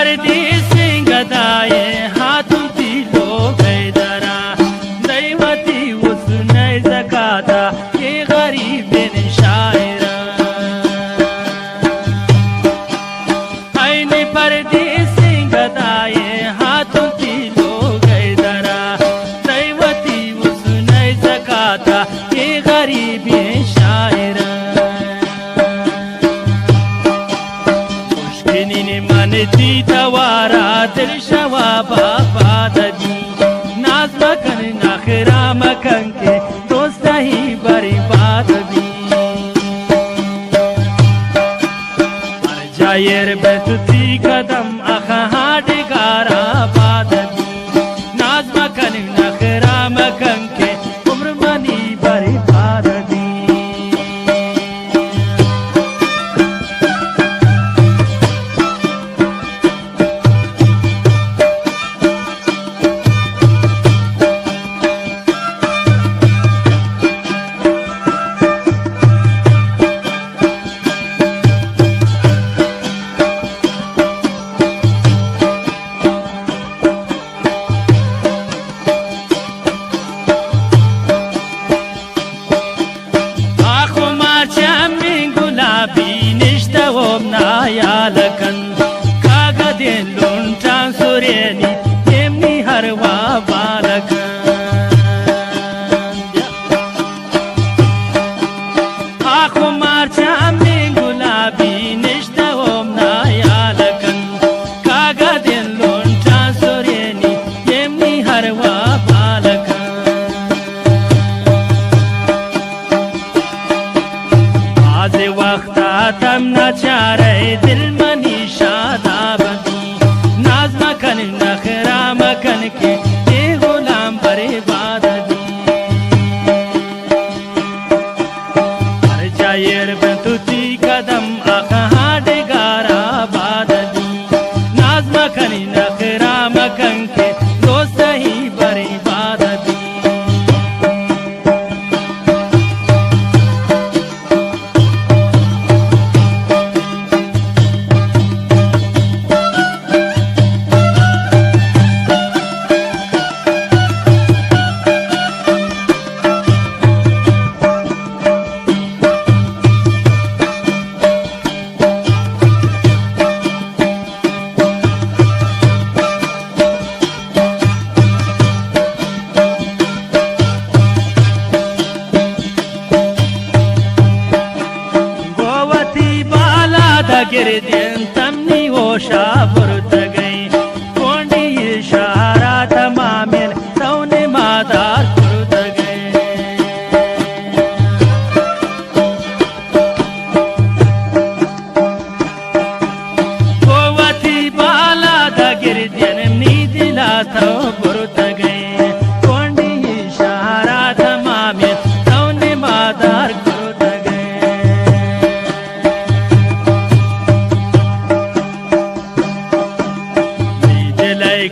परदेसी गदाये हाथों तिलो गैदरा दैवती उसने जकाता ये गरीब बिन शायरा आईने परदेसी गदाये हाथों तिलो गैदरा दैवती उसने जकाता ये गरीब बिन शायरा दी तवारा दिल शवा बाबा दी नाज मकन नखरा मकन के दोस्त ही बड़ी बात दी मर जायर बेतुती कदम अखाड गारा बात दी नाज मकन नखरा मकन के उम्र मनी बड़ी बात दी यालकन कागदें लुंटां सुरेनी तेमनी हरवा बालकन आँखों मार्चा में गुलाबी निष्ठा ओमना यालकन कागदें लुंटां सुरेनी तेमनी हरवा बालकन आज वक्त तम न चारे दिल मनी शादाबदी नाज मकन नखरा मकन के ये गुलाम बरे बाददी हर जायर बंतुती कदम अखाड गारा बाददी नाज मकन नखरा मकन के दोस्त ही बरे बाददी गिरदें तमनी ओशा बुरत गई कोंडी इशारा तमामिल सौने मादार बुरत गए गोवती बाला द गिरदें नी दिला तो बुरत गए कोंडी इशारा तमामिल सौने मादार बुरत गए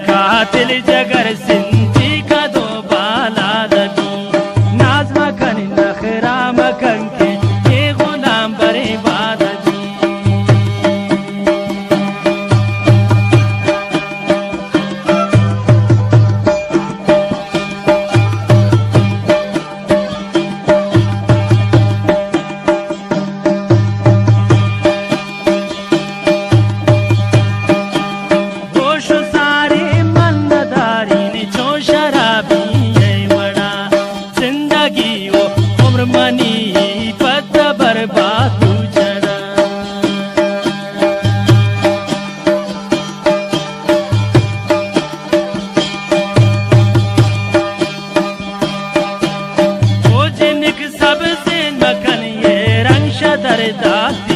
कातिल जगर सिंधी का दो बाला दबी नाज मकन नखरा मकन के ये गुलाम बरे बाददी मनी पत बर्बाद जरा ओ जिनक सबसे मकन ये रंग शदर दाती